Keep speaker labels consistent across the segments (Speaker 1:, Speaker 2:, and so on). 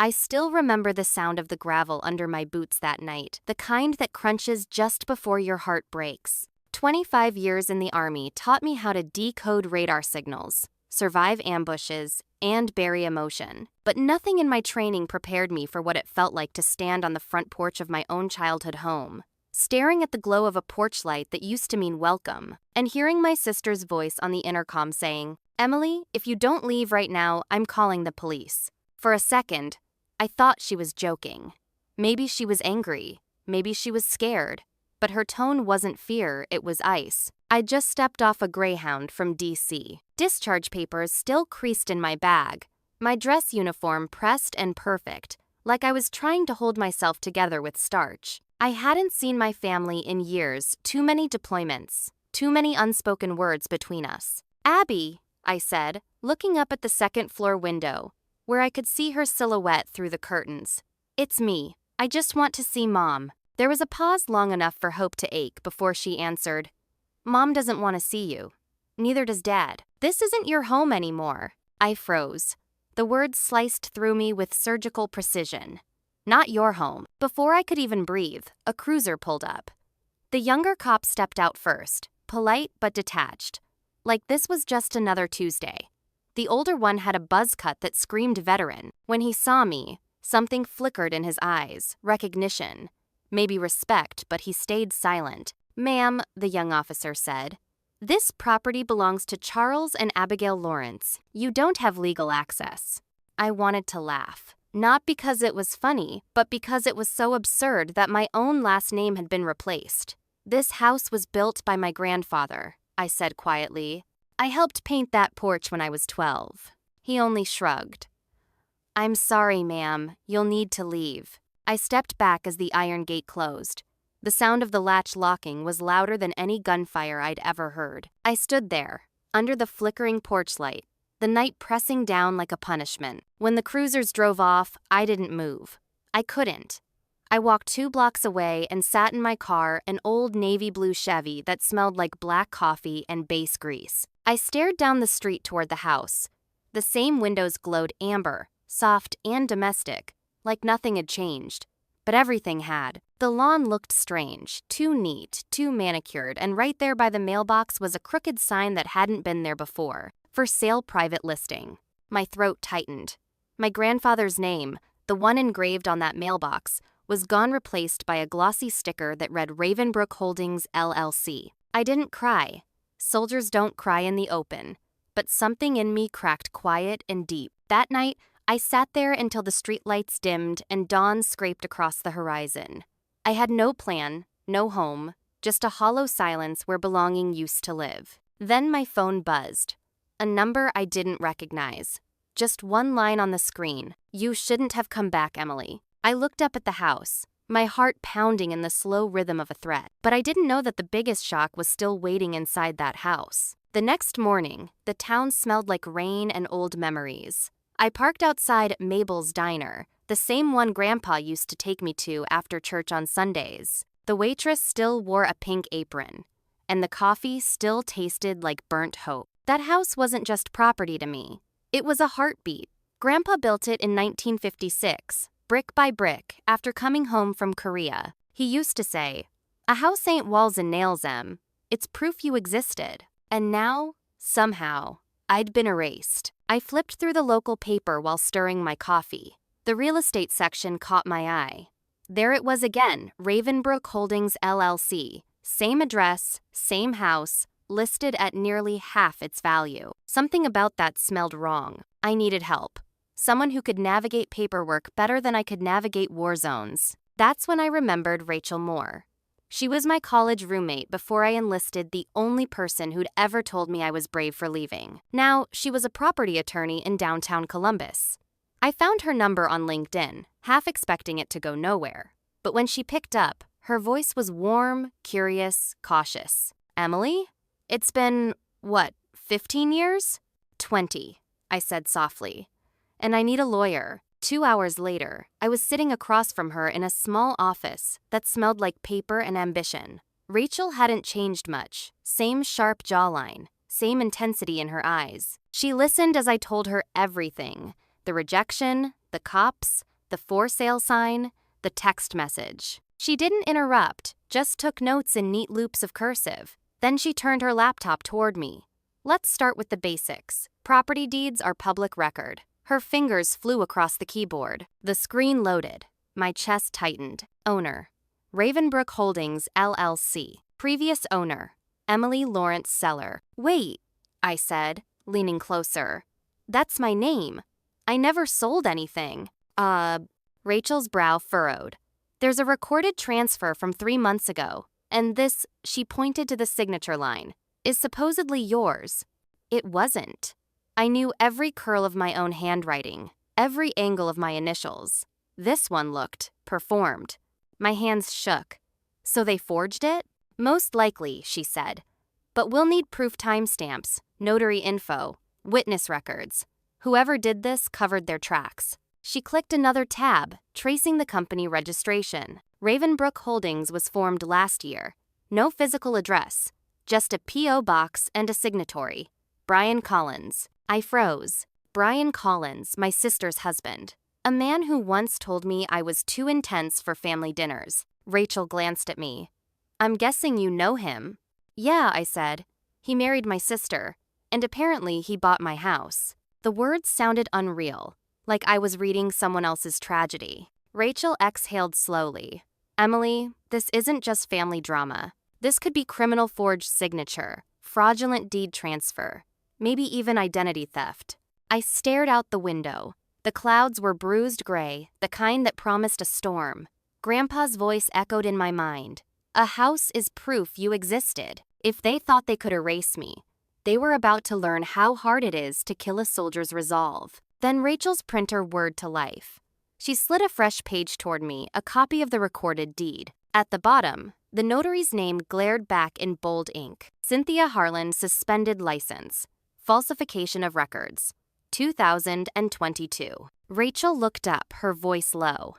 Speaker 1: I still remember the sound of the gravel under my boots that night, the kind that crunches just before your heart breaks. 25 years in the Army taught me how to decode radar signals, survive ambushes, and bury emotion. But nothing in my training prepared me for what it felt like to stand on the front porch of my own childhood home, staring at the glow of a porch light that used to mean welcome, and hearing my sister's voice on the intercom saying, "Emily, if you don't leave right now, I'm calling the police." For a second, I thought she was joking. Maybe she was angry. Maybe she was scared. But her tone wasn't fear, it was ice. I'd just stepped off a Greyhound from DC. Discharge papers still creased in my bag. My dress uniform pressed and perfect, like I was trying to hold myself together with starch. I hadn't seen my family in years, too many deployments, too many unspoken words between us. "Abby," I said, looking up at the second-floor window, where I could see her silhouette through the curtains. "It's me. I just want to see Mom." There was a pause long enough for hope to ache before she answered, "Mom doesn't want to see you. Neither does Dad. This isn't your home anymore." I froze. The words sliced through me with surgical precision. "Not your home." Before I could even breathe, a cruiser pulled up. The younger cop stepped out first, polite but detached, like this was just another Tuesday. The older one had a buzz cut that screamed veteran. When he saw me, something flickered in his eyes, recognition. Maybe respect, but he stayed silent. "Ma'am," the young officer said, "this property belongs to Charles and Abigail Lawrence. You don't have legal access." I wanted to laugh. Not because it was funny, but because it was so absurd that my own last name had been replaced. "This house was built by my grandfather," I said quietly. "I helped paint that porch when I was 12. He only shrugged. "I'm sorry, ma'am. You'll need to leave." I stepped back as the iron gate closed. The sound of the latch locking was louder than any gunfire I'd ever heard. I stood there, under the flickering porch light, the night pressing down like a punishment. When the cruisers drove off, I didn't move. I couldn't. I walked 2 blocks away and sat in my car, an old navy blue Chevy that smelled like black coffee and base grease. I stared down the street toward the house. The same windows glowed amber, soft and domestic, like nothing had changed. But everything had. The lawn looked strange, too neat, too manicured, and right there by the mailbox was a crooked sign that hadn't been there before. "For sale, private listing." My throat tightened. My grandfather's name, the one engraved on that mailbox, was gone, replaced by a glossy sticker that read Ravenbrook Holdings, LLC. I didn't cry. Soldiers don't cry in the open. But something in me cracked quiet and deep. That night, I sat there until the streetlights dimmed and dawn scraped across the horizon. I had no plan, no home, just a hollow silence where belonging used to live. Then my phone buzzed. A number I didn't recognize. Just one line on the screen. "You shouldn't have come back, Emily." I looked up at the house, my heart pounding in the slow rhythm of a threat. But I didn't know that the biggest shock was still waiting inside that house. The next morning, the town smelled like rain and old memories. I parked outside Mabel's Diner, the same one Grandpa used to take me to after church on Sundays. The waitress still wore a pink apron, and the coffee still tasted like burnt hope. That house wasn't just property to me. It was a heartbeat. Grandpa built it in 1956, brick by brick, after coming home from Korea. He used to say, "A house ain't walls and nails, Em. It's proof you existed." And now, somehow, I'd been erased. I flipped through the local paper while stirring my coffee. The real estate section caught my eye. There it was again, Ravenbrook Holdings, LLC. Same address, same house, listed at nearly half its value. Something about that smelled wrong. I needed help. Someone who could navigate paperwork better than I could navigate war zones. That's when I remembered Rachel Moore. She was my college roommate before I enlisted, the only person who'd ever told me I was brave for leaving. Now, she was a property attorney in downtown Columbus. I found her number on LinkedIn, half expecting it to go nowhere. But when she picked up, her voice was warm, curious, cautious. "Emily? It's been, 15 years? 20, I said softly. "And I need a lawyer." 2 hours later, I was sitting across from her in a small office that smelled like paper and ambition. Rachel hadn't changed much. Same sharp jawline, same intensity in her eyes. She listened as I told her everything. The rejection, the cops, the for sale sign, the text message. She didn't interrupt, just took notes in neat loops of cursive. Then she turned her laptop toward me. Let's start with the basics. Property deeds are public record. Her fingers flew across the keyboard. The screen loaded. My chest tightened. Owner: Ravenbrook Holdings, LLC. Previous owner: Emily Lawrence Seller. Wait, I said, leaning closer. That's my name. I never sold anything. Rachel's brow furrowed. There's a recorded transfer from 3 months ago, and this, she pointed to the signature line, is supposedly yours. It wasn't. I knew every curl of my own handwriting, every angle of my initials. This one looked performed. My hands shook. So they forged it? Most likely, she said. But we'll need proof timestamps, notary info, witness records. Whoever did this covered their tracks. She clicked another tab, tracing the company registration. Ravenbrook Holdings was formed last year. No physical address, just a P.O. box and a signatory. Brian Collins. I froze. Brian Collins, my sister's husband. A man who once told me I was too intense for family dinners. Rachel glanced at me. I'm guessing you know him. Yeah, I said. He married my sister, and apparently he bought my house. The words sounded unreal, like I was reading someone else's tragedy. Rachel exhaled slowly. Emily, this isn't just family drama. This could be criminal forged signature, fraudulent deed transfer, maybe even identity theft. I stared out the window. The clouds were bruised gray, the kind that promised a storm. Grandpa's voice echoed in my mind. A house is proof you existed. If they thought they could erase me, they were about to learn how hard it is to kill a soldier's resolve. Then Rachel's printer whirred to life. She slid a fresh page toward me, a copy of the recorded deed. At the bottom, the notary's name glared back in bold ink. Cynthia Harlan, suspended license. Falsification of records. 2022. Rachel looked up, her voice low.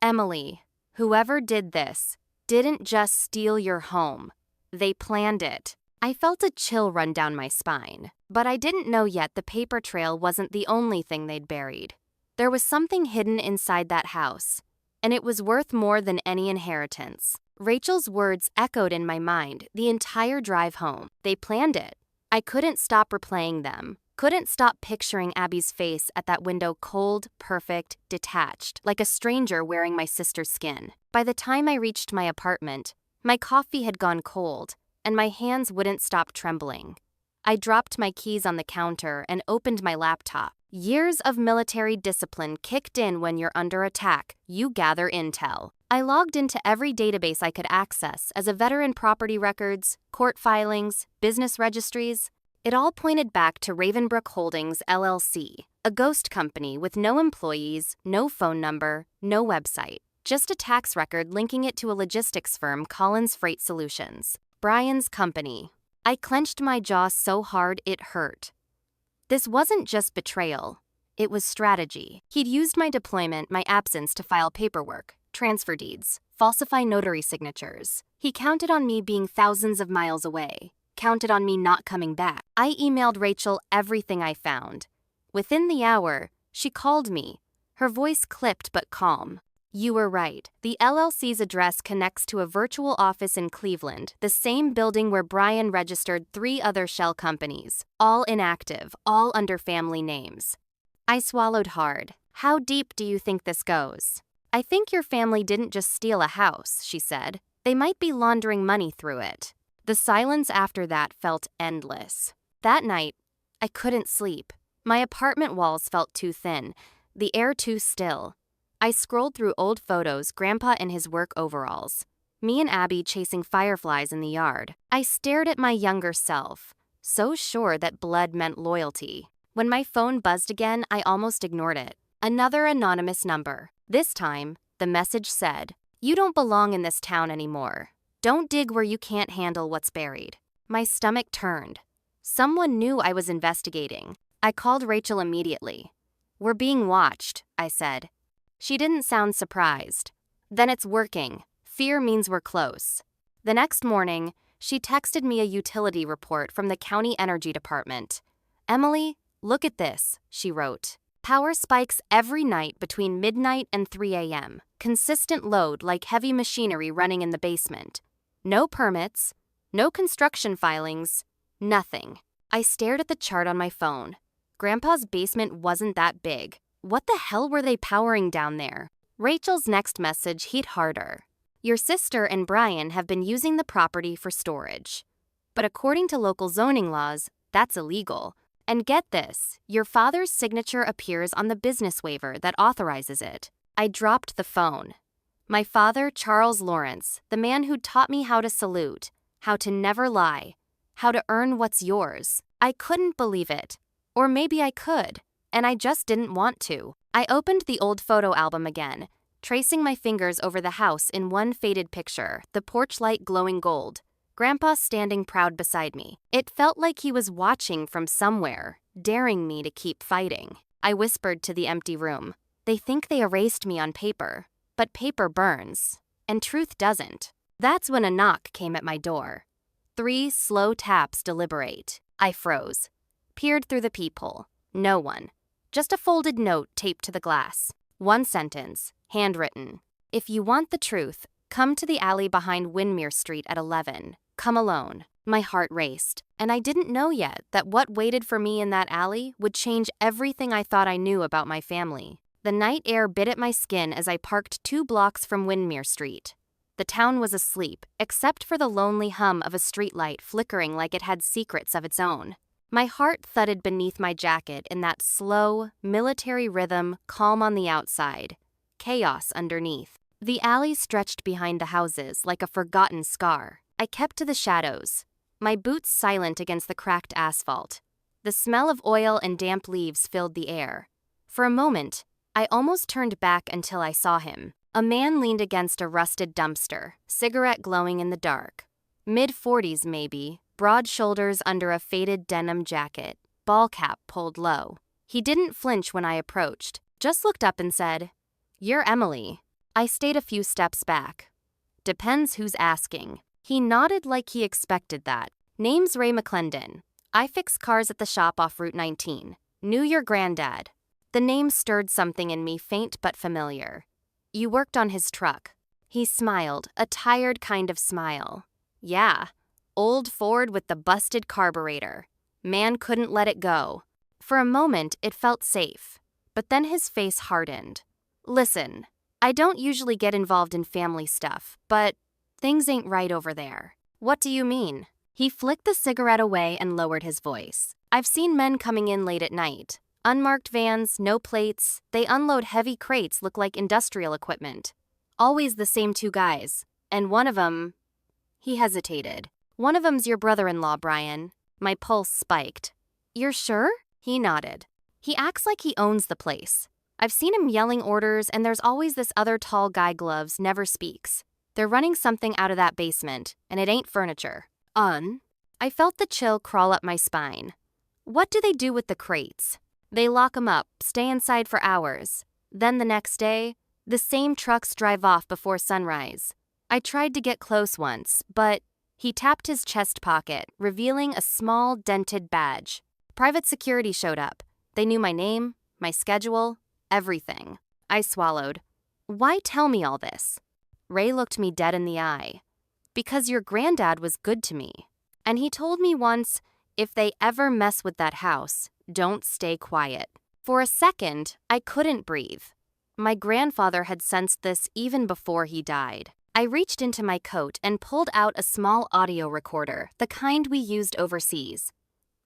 Speaker 1: Emily, whoever did this didn't just steal your home. They planned it. I felt a chill run down my spine, but I didn't know yet the paper trail wasn't the only thing they'd buried. There was something hidden inside that house, and it was worth more than any inheritance. Rachel's words echoed in my mind the entire drive home. They planned it. I couldn't stop replaying them, couldn't stop picturing Abby's face at that window, cold, perfect, detached, like a stranger wearing my sister's skin. By the time I reached my apartment, my coffee had gone cold, and my hands wouldn't stop trembling. I dropped my keys on the counter and opened my laptop. Years of military discipline kicked in when you're under attack. You gather intel. I logged into every database I could access as a veteran: property records, court filings, business registries. It all pointed back to Ravenbrook Holdings, LLC, a ghost company with no employees, no phone number, no website. Just a tax record linking it to a logistics firm, Collins Freight Solutions. Brian's company. I clenched my jaw so hard it hurt. This wasn't just betrayal. It was strategy. He'd used my deployment, my absence, to file paperwork, transfer deeds, falsify notary signatures. He counted on me being thousands of miles away, counted on me not coming back. I emailed Rachel everything I found. Within the hour, she called me, her voice clipped but calm. You were right. The LLC's address connects to a virtual office in Cleveland, the same building where Brian registered 3 other shell companies, all inactive, all under family names. I swallowed hard. How deep do you think this goes? I think your family didn't just steal a house, she said. They might be laundering money through it. The silence after that felt endless. That night, I couldn't sleep. My apartment walls felt too thin, the air too still. I scrolled through old photos, Grandpa in his work overalls, me and Abby chasing fireflies in the yard. I stared at my younger self, so sure that blood meant loyalty. When my phone buzzed again, I almost ignored it. Another anonymous number. This time, the message said, "You don't belong in this town anymore. Don't dig where you can't handle what's buried." My stomach turned. Someone knew I was investigating. I called Rachel immediately. "We're being watched," I said. She didn't sound surprised. "Then it's working. Fear means we're close." The next morning, she texted me a utility report from the county energy department. "Emily, look at this," she wrote. Power spikes every night between midnight and 3 a.m. Consistent load like heavy machinery running in the basement. No permits, no construction filings, nothing. I stared at the chart on my phone. Grandpa's basement wasn't that big. What the hell were they powering down there? Rachel's next message hit harder. Your sister and Brian have been using the property for storage. But according to local zoning laws, that's illegal. And get this, your father's signature appears on the business waiver that authorizes it. I dropped the phone. My father, Charles Lawrence, the man who taught me how to salute, how to never lie, how to earn what's yours. I couldn't believe it. Or maybe I could, and I just didn't want to. I opened the old photo album again, tracing my fingers over the house in one faded picture, the porch light glowing gold. Grandpa standing proud beside me. It felt like he was watching from somewhere, daring me to keep fighting. I whispered to the empty room. They think they erased me on paper, but paper burns, and truth doesn't. That's when a knock came at my door. 3 slow taps deliberate. I froze. Peered through the peephole. No one. Just a folded note taped to the glass. One sentence, handwritten. If you want the truth, come to the alley behind Windmere Street at 11. Come alone. My heart raced, and I didn't know yet that what waited for me in that alley would change everything I thought I knew about my family. The night air bit at my skin as I parked 2 blocks from Windmere Street. The town was asleep, except for the lonely hum of a streetlight flickering like it had secrets of its own. My heart thudded beneath my jacket in that slow, military rhythm, calm on the outside, chaos underneath. The alley stretched behind the houses like a forgotten scar. I kept to the shadows, my boots silent against the cracked asphalt. The smell of oil and damp leaves filled the air. For a moment, I almost turned back until I saw him. A man leaned against a rusted dumpster, cigarette glowing in the dark. Mid-40s maybe, broad shoulders under a faded denim jacket, ball cap pulled low. He didn't flinch when I approached, just looked up and said, "You're Emily." I stayed a few steps back. "Depends who's asking." He nodded like he expected that. "Name's Ray McClendon. I fix cars at the shop off Route 19. Knew your granddad." The name stirred something in me, faint but familiar. "You worked on his truck." He smiled, a tired kind of smile. "Yeah. Old Ford with the busted carburetor. Man couldn't let it go." For a moment, it felt safe. But then his face hardened. "Listen, I don't usually get involved in family stuff, but things ain't right over there." "What do you mean?" He flicked the cigarette away and lowered his voice. "I've seen men coming in late at night. Unmarked vans, no plates. They unload heavy crates look like industrial equipment. Always the same 2 guys. And one of them..." He hesitated. "One of 'em's your brother-in-law, Brian." My pulse spiked. "You're sure?" He nodded. "He acts like he owns the place. I've seen him yelling orders, and there's always this other tall guy gloves, never speaks. They're running something out of that basement, and it ain't furniture." I felt the chill crawl up my spine. "What do they do with the crates?" "They lock 'em up, stay inside for hours. Then the next day, the same trucks drive off before sunrise. I tried to get close once, but..." He tapped his chest pocket, revealing a small, dented badge. "Private security showed up. They knew my name, my schedule, everything." I swallowed. "Why tell me all this?" Ray looked me dead in the eye. "Because your granddad was good to me. And he told me once, if they ever mess with that house, don't stay quiet." For a second, I couldn't breathe. My grandfather had sensed this even before he died. I reached into my coat and pulled out a small audio recorder, the kind we used overseas.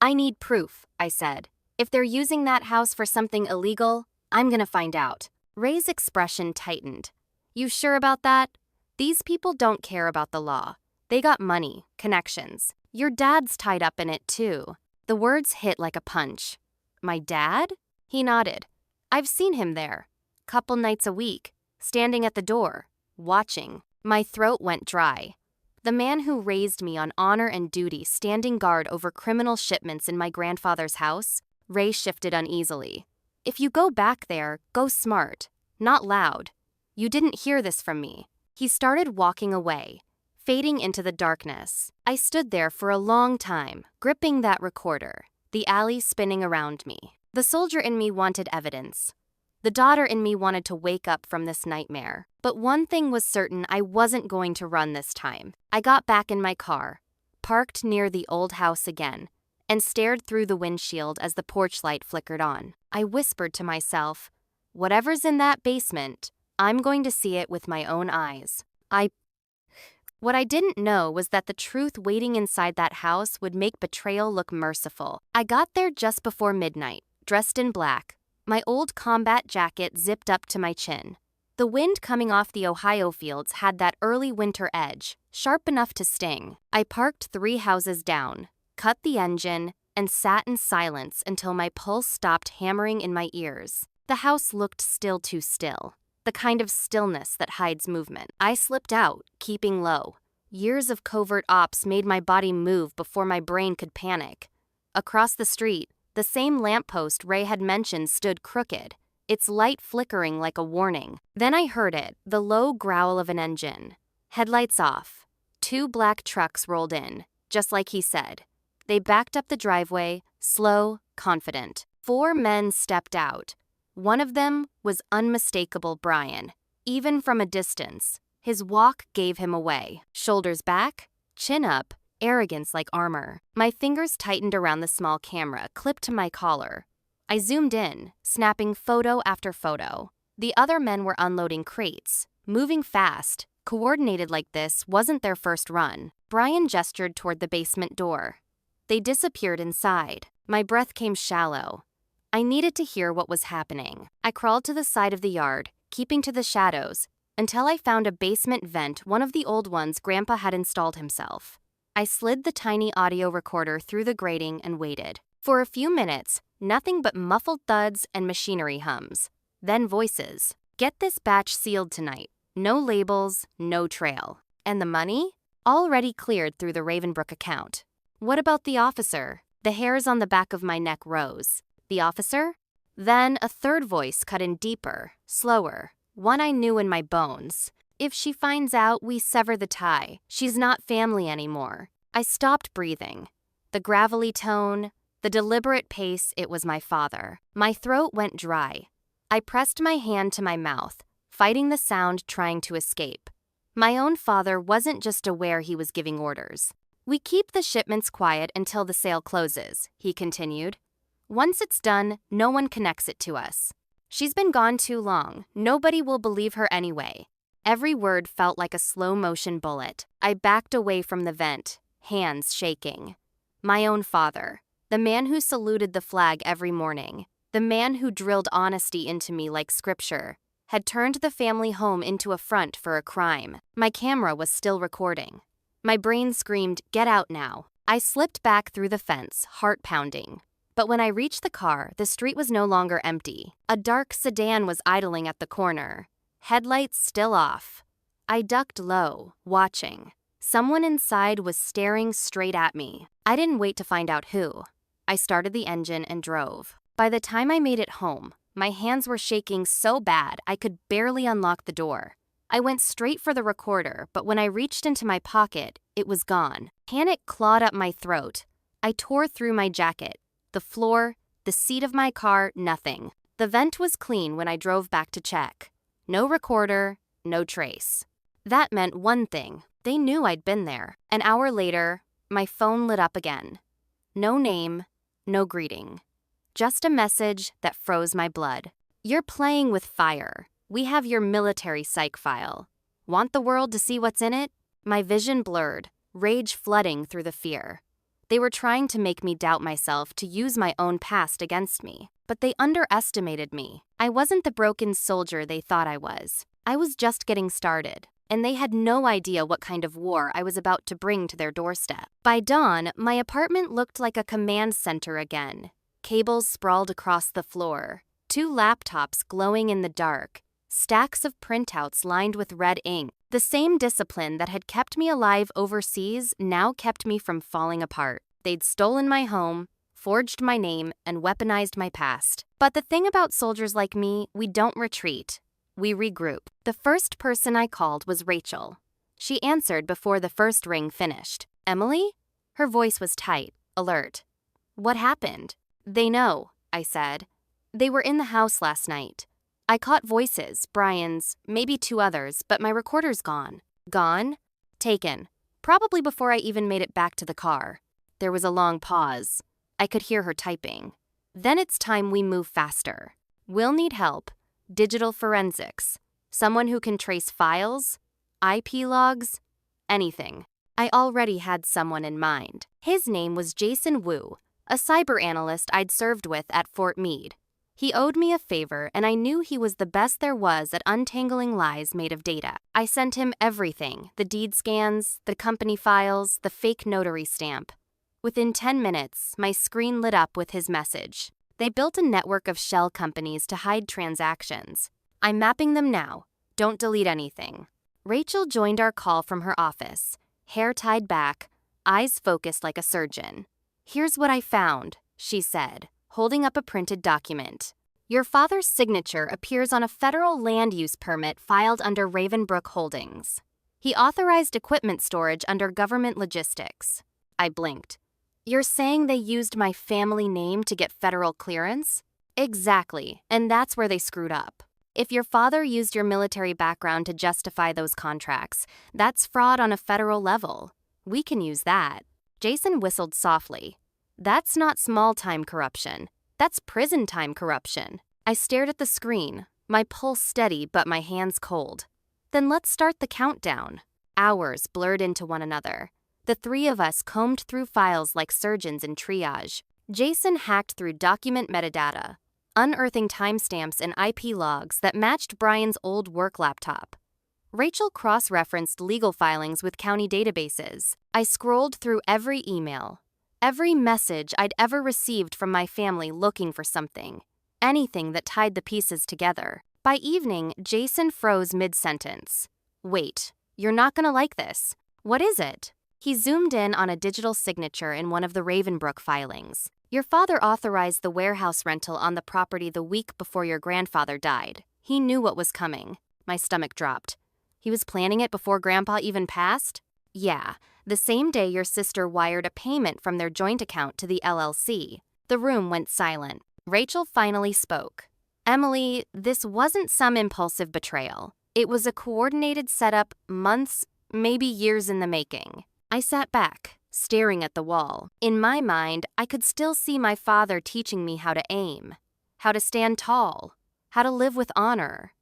Speaker 1: "I need proof," I said. "If they're using that house for something illegal, I'm gonna find out." Ray's expression tightened. "You sure about that? These people don't care about the law. They got money, connections. Your dad's tied up in it too." The words hit like a punch. "My dad?" He nodded. "I've seen him there. Couple nights a week, standing at the door, watching." My throat went dry. The man who raised me on honor and duty standing guard over criminal shipments in my grandfather's house. Ray shifted uneasily. "If you go back there, go smart, not loud. You didn't hear this from me." He started walking away, fading into the darkness. I stood there for a long time, gripping that recorder, the alley spinning around me. The soldier in me wanted evidence. The daughter in me wanted to wake up from this nightmare. But one thing was certain, I wasn't going to run this time. I got back in my car, parked near the old house again, and stared through the windshield as the porch light flickered on. I whispered to myself, whatever's in that basement, I'm going to see it with my own eyes. What I didn't know was that the truth waiting inside that house would make betrayal look merciful. I got there just before midnight, dressed in black, my old combat jacket zipped up to my chin. The wind coming off the Ohio fields had that early winter edge, sharp enough to sting. I parked 3 houses down, cut the engine, and sat in silence until my pulse stopped hammering in my ears. The house looked still too still, the kind of stillness that hides movement. I slipped out, keeping low. Years of covert ops made my body move before my brain could panic. Across the street, the same lamppost Ray had mentioned stood crooked, its light flickering like a warning. Then I heard it, the low growl of an engine. Headlights off. 2 black trucks rolled in, just like he said. They backed up the driveway, slow, confident. 4 men stepped out. One of them was unmistakable Brian. Even from a distance, his walk gave him away. Shoulders back, chin up, arrogance like armor. My fingers tightened around the small camera clipped to my collar. I zoomed in, snapping photo after photo. The other men were unloading crates, moving fast. Coordinated like this wasn't their first run. Brian gestured toward the basement door. They disappeared inside. My breath came shallow. I needed to hear what was happening. I crawled to the side of the yard, keeping to the shadows, until I found a basement vent, one of the old ones Grandpa had installed himself. I slid the tiny audio recorder through the grating and waited. For a few minutes, nothing but muffled thuds and machinery hums. Then voices. Get this batch sealed tonight. No labels, no trail. And the money? Already cleared through the Ravenbrook account. What about the officer? The hairs on the back of my neck rose. The officer? Then a third voice cut in deeper, slower, one I knew in my bones. If she finds out, we sever the tie. She's not family anymore. I stopped breathing. The gravelly tone, the deliberate pace, it was my father. My throat went dry. I pressed my hand to my mouth, fighting the sound trying to escape. My own father wasn't just aware he was giving orders. We keep the shipments quiet until the sale closes, he continued. Once it's done, no one connects it to us. She's been gone too long. Nobody will believe her anyway. Every word felt like a slow-motion bullet. I backed away from the vent, hands shaking. My own father, the man who saluted the flag every morning, the man who drilled honesty into me like scripture, had turned the family home into a front for a crime. My camera was still recording. My brain screamed, "Get out now." I slipped back through the fence, heart pounding. But when I reached the car, the street was no longer empty. A dark sedan was idling at the corner, headlights still off. I ducked low, watching. Someone inside was staring straight at me. I didn't wait to find out who. I started the engine and drove. By the time I made it home, my hands were shaking so bad I could barely unlock the door. I went straight for the recorder, but when I reached into my pocket, it was gone. Panic clawed up my throat. I tore through my jacket. The floor, the seat of my car, nothing. The vent was clean when I drove back to check. No recorder, no trace. That meant one thing. They knew I'd been there. An hour later, my phone lit up again. No name, no greeting. Just a message that froze my blood. You're playing with fire. We have your military psych file. Want the world to see what's in it? My vision blurred, rage flooding through the fear. They were trying to make me doubt myself, to use my own past against me. But they underestimated me. I wasn't the broken soldier they thought I was. I was just getting started, and they had no idea what kind of war I was about to bring to their doorstep. By dawn, my apartment looked like a command center again. Cables sprawled across the floor, 2 laptops glowing in the dark, stacks of printouts lined with red ink. The same discipline that had kept me alive overseas now kept me from falling apart. They'd stolen my home, forged my name, and weaponized my past. But the thing about soldiers like me, we don't retreat. We regroup. The first person I called was Rachel. She answered before the first ring finished. Emily? Her voice was tight, alert. What happened? They know. I said. They were in the house last night. I caught voices, Brian's, maybe two others, but my recorder's gone. Gone? Taken. Probably before I even made it back to the car. There was a long pause. I could hear her typing. Then it's time we move faster. We'll need help. Digital forensics. Someone who can trace files, IP logs, anything. I already had someone in mind. His name was Jason Wu, a cyber analyst I'd served with at Fort Meade. He owed me a favor, and I knew he was the best there was at untangling lies made of data. I sent him everything, the deed scans, the company files, the fake notary stamp. Within 10 minutes, my screen lit up with his message. They built a network of shell companies to hide transactions. I'm mapping them now. Don't delete anything. Rachel joined our call from her office, hair tied back, eyes focused like a surgeon. Here's what I found, she said, holding up a printed document. Your father's signature appears on a federal land use permit filed under Ravenbrook Holdings. He authorized equipment storage under government logistics. I blinked. You're saying they used my family name to get federal clearance? Exactly, and that's where they screwed up. If your father used your military background to justify those contracts, that's fraud on a federal level. We can use that. Jason whistled softly. That's not small-time corruption. That's prison-time corruption. I stared at the screen, my pulse steady but my hands cold. Then let's start the countdown. Hours blurred into one another. The three of us combed through files like surgeons in triage. Jason hacked through document metadata, unearthing timestamps and IP logs that matched Brian's old work laptop. Rachel cross-referenced legal filings with county databases. I scrolled through every email, every message I'd ever received from my family looking for something, anything that tied the pieces together. By evening, Jason froze mid-sentence. Wait, you're not gonna like this. What is it? He zoomed in on a digital signature in one of the Ravenbrook filings. Your father authorized the warehouse rental on the property the week before your grandfather died. He knew what was coming. My stomach dropped. He was planning it before Grandpa even passed? Yeah, the same day your sister wired a payment from their joint account to the LLC. The room went silent. Rachel finally spoke. Emily, this wasn't some impulsive betrayal. It was a coordinated setup, months, maybe years in the making. I sat back, staring at the wall. In my mind, I could still see my father teaching me how to aim, how to stand tall, how to live with honor.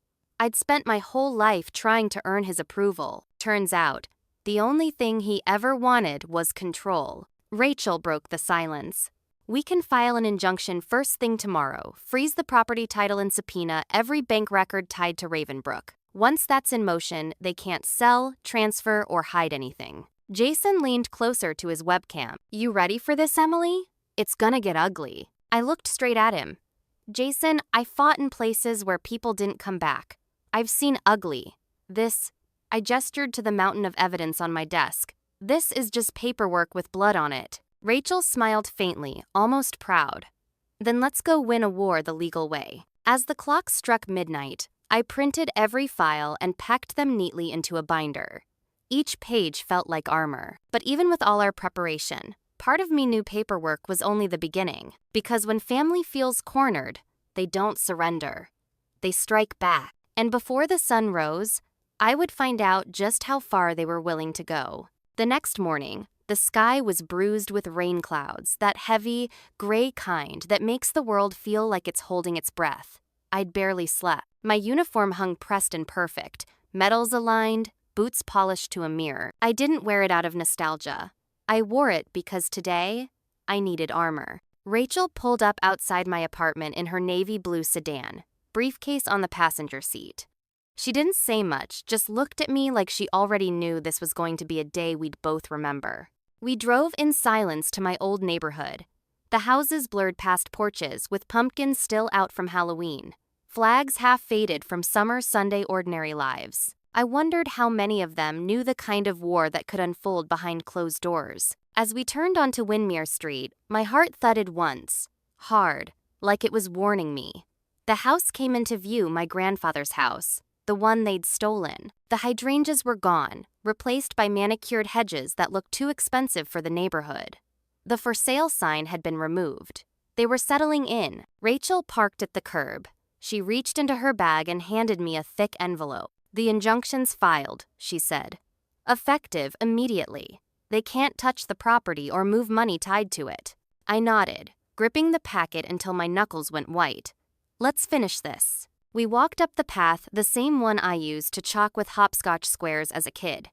Speaker 1: I'd spent my whole life trying to earn his approval. Turns out, the only thing he ever wanted was control. Rachel broke the silence. We can file an injunction first thing tomorrow, freeze the property title and subpoena every bank record tied to Ravenbrook. Once that's in motion, they can't sell, transfer, or hide anything. Jason leaned closer to his webcam. You ready for this, Emily? It's gonna get ugly. I looked straight at him. Jason, I fought in places where people didn't come back. I've seen ugly. I gestured to the mountain of evidence on my desk. This is just paperwork with blood on it. Rachel smiled faintly, almost proud. Then let's go win a war the legal way. As the clock struck midnight, I printed every file and packed them neatly into a binder. Each page felt like armor. But even with all our preparation, part of me knew paperwork was only the beginning. Because when family feels cornered, they don't surrender. They strike back. And before the sun rose, I would find out just how far they were willing to go. The next morning, the sky was bruised with rain clouds, that heavy, gray kind that makes the world feel like it's holding its breath. I'd barely slept. My uniform hung pressed and perfect, medals aligned, boots polished to a mirror. I didn't wear it out of nostalgia. I wore it because today, I needed armor. Rachel pulled up outside my apartment in her navy blue sedan, briefcase on the passenger seat. She didn't say much, just looked at me like she already knew this was going to be a day we'd both remember. We drove in silence to my old neighborhood. The houses blurred past porches with pumpkins still out from Halloween, flags half faded from summer Sunday ordinary lives. I wondered how many of them knew the kind of war that could unfold behind closed doors. As we turned onto Windmere Street, my heart thudded once, hard, like it was warning me. The house came into view, my grandfather's house, the one they'd stolen. The hydrangeas were gone, replaced by manicured hedges that looked too expensive for the neighborhood. The for sale sign had been removed. They were settling in. Rachel parked at the curb. She reached into her bag and handed me a thick envelope. "The injunction's filed," she said. "Effective immediately. They can't touch the property or move money tied to it." I nodded, gripping the packet until my knuckles went white. "Let's finish this." We walked up the path, the same one I used to chalk with hopscotch squares as a kid.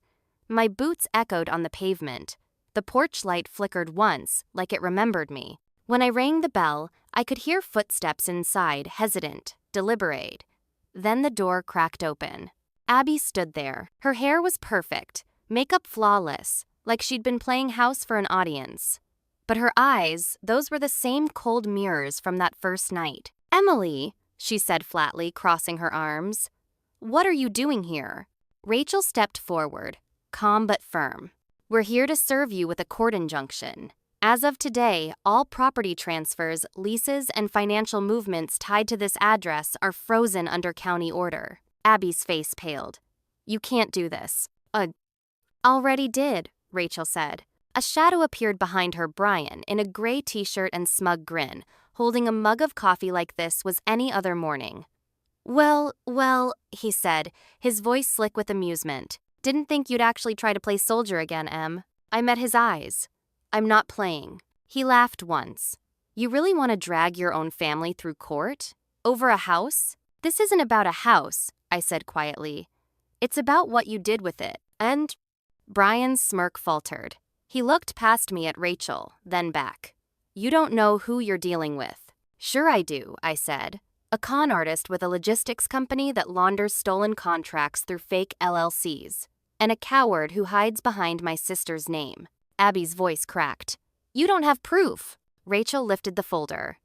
Speaker 1: My boots echoed on the pavement. The porch light flickered once, like it remembered me. When I rang the bell, I could hear footsteps inside, hesitant, deliberate. Then the door cracked open. Abby stood there. Her hair was perfect, makeup flawless, like she'd been playing house for an audience. But her eyes, those were the same cold mirrors from that first night. "Emily," she said flatly, crossing her arms. "What are you doing here?" Rachel stepped forward, calm but firm. "We're here to serve you with a court injunction. As of today, all property transfers, leases, and financial movements tied to this address are frozen under county order." Abby's face paled. "You can't do this." Already did," Rachel said. A shadow appeared behind her. Brian, in a gray t-shirt and smug grin, holding a mug of coffee like this was any other morning. Well, he said, his voice slick with amusement. "Didn't think you'd actually try to play soldier again, Em." I met his eyes. "I'm not playing." He laughed once. "You really want to drag your own family through court? Over a house?" "This isn't about a house," I said quietly. "It's about what you did with it." And Brian's smirk faltered. He looked past me at Rachel, then back. "You don't know who you're dealing with." "Sure I do," I said. "A con artist with a logistics company that launders stolen contracts through fake LLCs. And a coward who hides behind my sister's name." Abby's voice cracked. "You don't have proof." Rachel lifted the folder.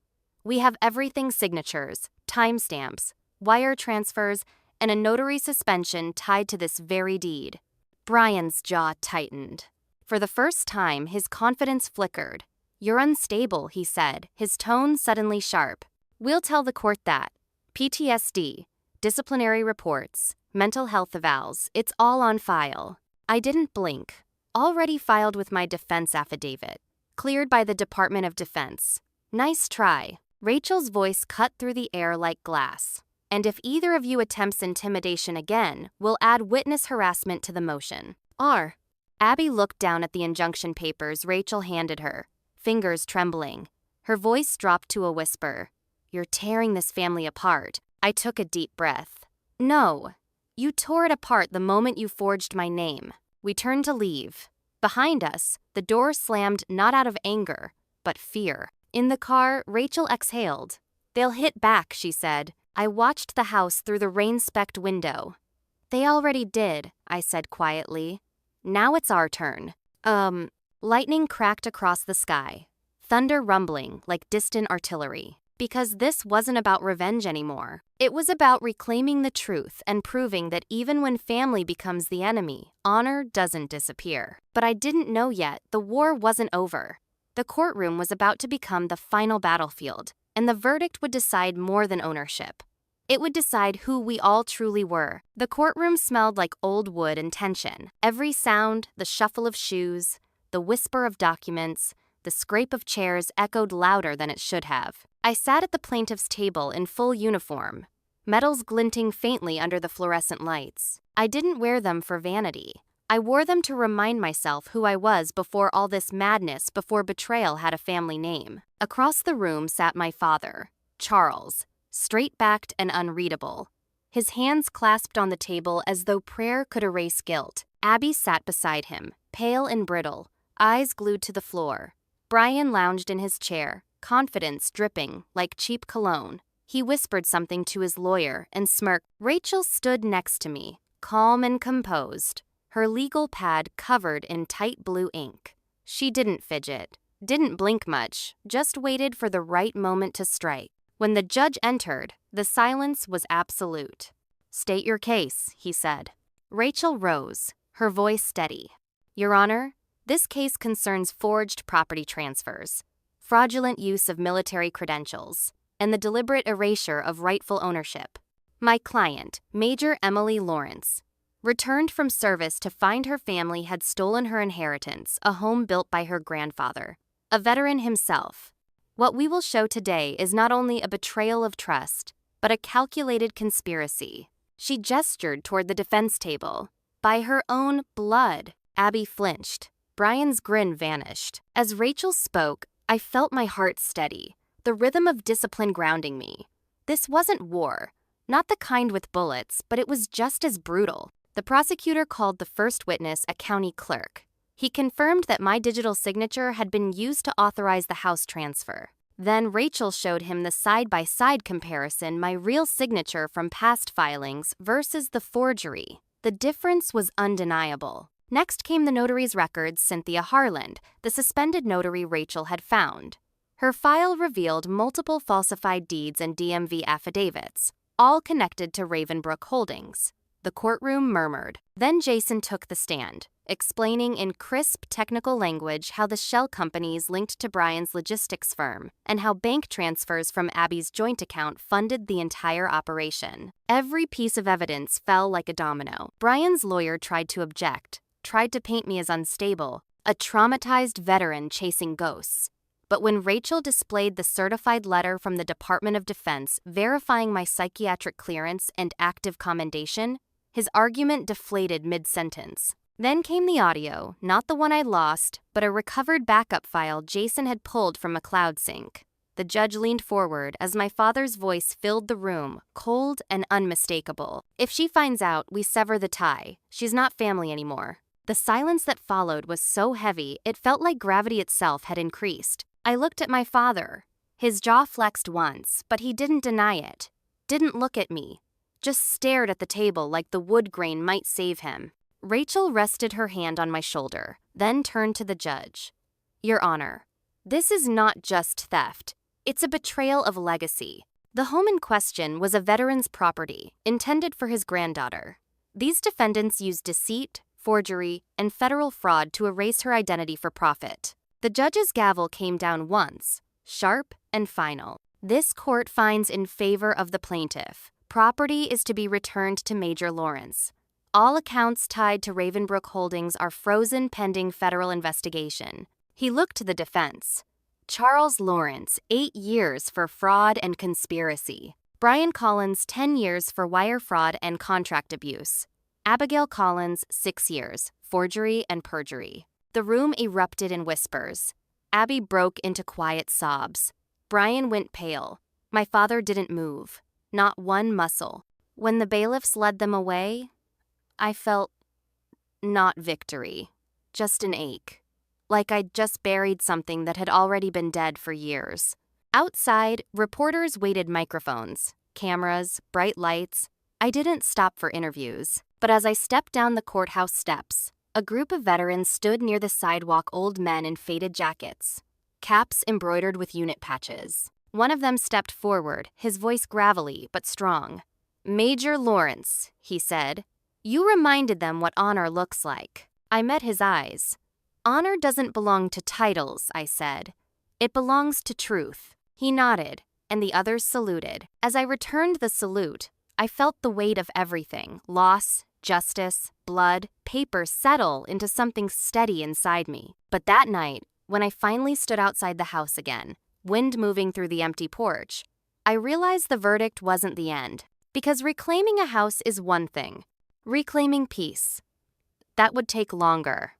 Speaker 1: "We have everything: signatures, timestamps, wire transfers, and a notary suspension tied to this very deed." Brian's jaw tightened. For the first time, his confidence flickered. "You're unstable," he said, his tone suddenly sharp. "We'll tell the court that. PTSD, disciplinary reports, mental health evals, it's all on file." I didn't blink. "Already filed with my defense affidavit. Cleared by the Department of Defense." "Nice try." Rachel's voice cut through the air like glass. "And if either of you attempts intimidation again, we'll add witness harassment to the motion." Abby looked down at the injunction papers Rachel handed her, fingers trembling. Her voice dropped to a whisper. "You're tearing this family apart." I took a deep breath. "No. You tore it apart the moment you forged my name." We turned to leave. Behind us, the door slammed not out of anger, but fear. In the car, Rachel exhaled. "They'll hit back," she said. I watched the house through the rain-specked window. "They already did," I said quietly. "Now it's our turn." Lightning cracked across the sky, thunder rumbling like distant artillery. Because this wasn't about revenge anymore. It was about reclaiming the truth and proving that even when family becomes the enemy, honor doesn't disappear. But I didn't know yet, the war wasn't over. The courtroom was about to become the final battlefield, and the verdict would decide more than ownership. It would decide who we all truly were. The courtroom smelled like old wood and tension. Every sound, the shuffle of shoes, the whisper of documents, the scrape of chairs echoed louder than it should have. I sat at the plaintiff's table in full uniform, medals glinting faintly under the fluorescent lights. I didn't wear them for vanity. I wore them to remind myself who I was before all this madness, before betrayal had a family name. Across the room sat my father, Charles, straight-backed and unreadable. His hands clasped on the table as though prayer could erase guilt. Abby sat beside him, pale and brittle, eyes glued to the floor. Brian lounged in his chair, confidence dripping like cheap cologne. He whispered something to his lawyer and smirked. Rachel stood next to me, calm and composed, her legal pad covered in tight blue ink. She didn't fidget, didn't blink much, just waited for the right moment to strike. When the judge entered, the silence was absolute. "State your case," he said. Rachel rose, her voice steady. "Your Honor, this case concerns forged property transfers, fraudulent use of military credentials, and the deliberate erasure of rightful ownership. My client, Major Emily Lawrence, returned from service to find her family had stolen her inheritance, a home built by her grandfather, a veteran himself. What we will show today is not only a betrayal of trust, but a calculated conspiracy. She gestured toward the defense table. By her own blood. Abby flinched. Brian's grin vanished. As Rachel spoke, I felt my heart steady, the rhythm of discipline grounding me. This wasn't war, not the kind with bullets, but it was just as brutal. The prosecutor called the first witness a county clerk. He confirmed that my digital signature had been used to authorize the house transfer. Then Rachel showed him the side-by-side comparison, my real signature from past filings versus the forgery. The difference was undeniable. Next came the notary's records, Cynthia Harland, the suspended notary Rachel had found. Her file revealed multiple falsified deeds and DMV affidavits, all connected to Ravenbrook Holdings. The courtroom murmured. Then Jason took the stand, explaining in crisp technical language how the shell companies linked to Brian's logistics firm and how bank transfers from Abby's joint account funded the entire operation. Every piece of evidence fell like a domino. Brian's lawyer tried to object, tried to paint me as unstable, a traumatized veteran chasing ghosts. But when Rachel displayed the certified letter from the Department of Defense verifying my psychiatric clearance and active commendation, his argument deflated mid-sentence. Then came the audio, not the one I lost, but a recovered backup file Jason had pulled from a cloud sync. The judge leaned forward as my father's voice filled the room, cold and unmistakable. If she finds out, we sever the tie. She's not family anymore. The silence that followed was so heavy, it felt like gravity itself had increased. I looked at my father. His jaw flexed once, but he didn't deny it. Didn't look at me. Just stared at the table like the wood grain might save him. Rachel rested her hand on my shoulder, then turned to the judge. Your Honor, this is not just theft. It's a betrayal of legacy. The home in question was a veteran's property, intended for his granddaughter. These defendants used deceit, forgery, and federal fraud to erase her identity for profit. The judge's gavel came down once, sharp and final. This court finds in favor of the plaintiff. Property is to be returned to Major Lawrence. All accounts tied to Ravenbrook Holdings are frozen pending federal investigation. He looked to the defense. Charles Lawrence, 8 years for fraud and conspiracy. Brian Collins, 10 years for wire fraud and contract abuse. Abigail Collins, 6 years, forgery and perjury. The room erupted in whispers. Abby broke into quiet sobs. Brian went pale. My father didn't move. Not one muscle. When the bailiffs led them away, I felt not victory, just an ache. Like I'd just buried something that had already been dead for years. Outside, reporters waited microphones, cameras, bright lights. I didn't stop for interviews. But as I stepped down the courthouse steps, a group of veterans stood near the sidewalk, old men in faded jackets, caps embroidered with unit patches. One of them stepped forward, his voice gravelly but strong. Major Lawrence, he said, you reminded them what honor looks like. I met his eyes. Honor doesn't belong to titles, I said. It belongs to truth. He nodded, and the others saluted. As I returned the salute, I felt the weight of everything, loss, justice, blood, paper settle into something steady inside me. But that night, when I finally stood outside the house again, wind moving through the empty porch, I realized the verdict wasn't the end. Because reclaiming a house is one thing. Reclaiming peace, that would take longer.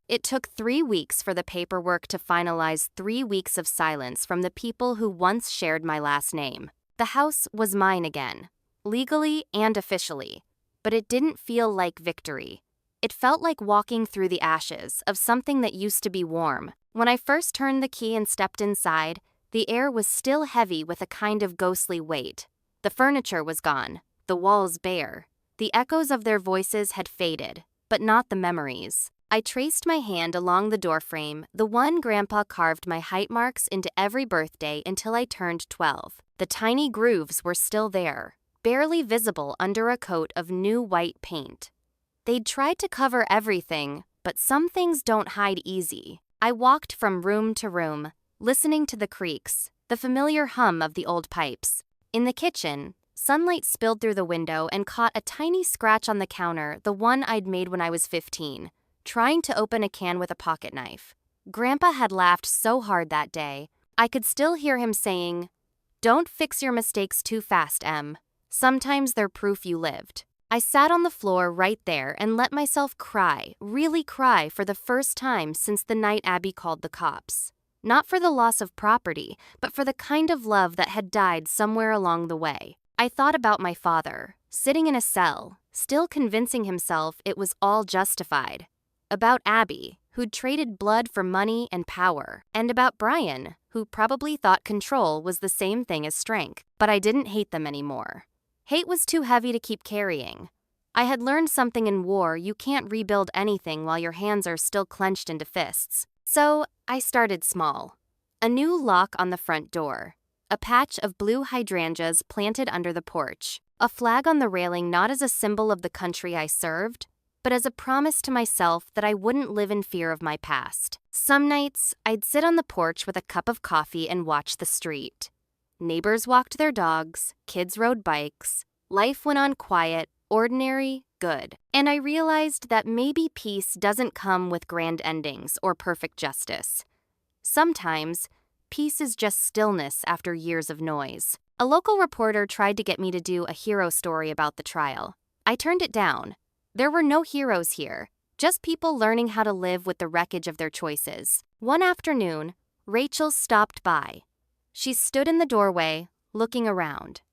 Speaker 1: It took 3 weeks for the paperwork to finalize 3 weeks of silence from the people who once shared my last name. The house was mine again, legally and officially, but it didn't feel like victory. It felt like walking through the ashes of something that used to be warm. When I first turned the key and stepped inside, the air was still heavy with a kind of ghostly weight. The furniture was gone, the walls bare. The echoes of their voices had faded, but not the memories. I traced my hand along the doorframe, the one Grandpa carved my height marks into every birthday until I turned 12. The tiny grooves were still there, barely visible under a coat of new white paint. They'd tried to cover everything, but some things don't hide easy. I walked from room to room, listening to the creaks, the familiar hum of the old pipes. In the kitchen, sunlight spilled through the window and caught a tiny scratch on the counter, the one I'd made when I was 15, trying to open a can with a pocket knife. Grandpa had laughed so hard that day, I could still hear him saying, "Don't fix your mistakes too fast, Em. Sometimes they're proof you lived." I sat on the floor right there and let myself cry, really cry for the first time since the night Abby called the cops. Not for the loss of property, but for the kind of love that had died somewhere along the way. I thought about my father, sitting in a cell, still convincing himself it was all justified. About Abby, who'd traded blood for money and power. And about Brian, who probably thought control was the same thing as strength. But I didn't hate them anymore. Hate was too heavy to keep carrying. I had learned something in war: you can't rebuild anything while your hands are still clenched into fists. So I started small. A new lock on the front door. A patch of blue hydrangeas planted under the porch. A flag on the railing, not as a symbol of the country I served, but as a promise to myself that I wouldn't live in fear of my past. Some nights, I'd sit on the porch with a cup of coffee and watch the street. Neighbors walked their dogs, kids rode bikes. Life went on quiet, ordinary, good. And I realized that maybe peace doesn't come with grand endings or perfect justice. Sometimes, peace is just stillness after years of noise. A local reporter tried to get me to do a hero story about the trial. I turned it down. There were no heroes here, just people learning how to live with the wreckage of their choices. One afternoon, Rachel stopped by. She stood in the doorway, looking around.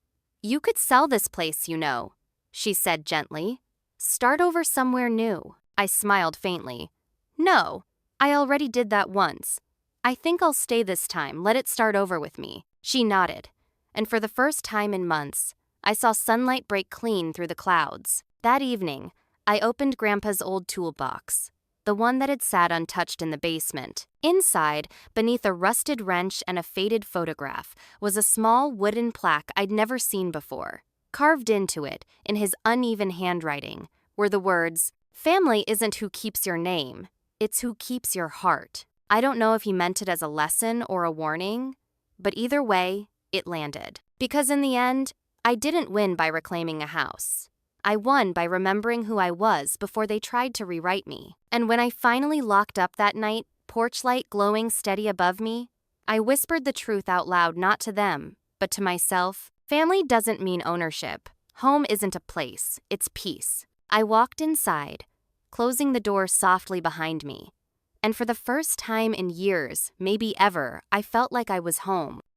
Speaker 1: "You could sell this place, you know," she said gently. "Start over somewhere new." I smiled faintly. "No, I already did that once. I think I'll stay this time, let it start over with me." She nodded, and for the first time in months, I saw sunlight break clean through the clouds. That evening, I opened Grandpa's old toolbox, the one that had sat untouched in the basement. Inside, beneath a rusted wrench and a faded photograph, was a small wooden plaque I'd never seen before. Carved into it, in his uneven handwriting, were the words, "Family isn't who keeps your name, it's who keeps your heart." I don't know if he meant it as a lesson or a warning, but either way, it landed. Because in the end, I didn't win by reclaiming a house. I won by remembering who I was before they tried to rewrite me. And when I finally locked up that night, porch light glowing steady above me, I whispered the truth out loud, not to them, but to myself. Family doesn't mean ownership. Home isn't a place, it's peace. I walked inside, closing the door softly behind me. And for the first time in years, maybe ever, I felt like I was home.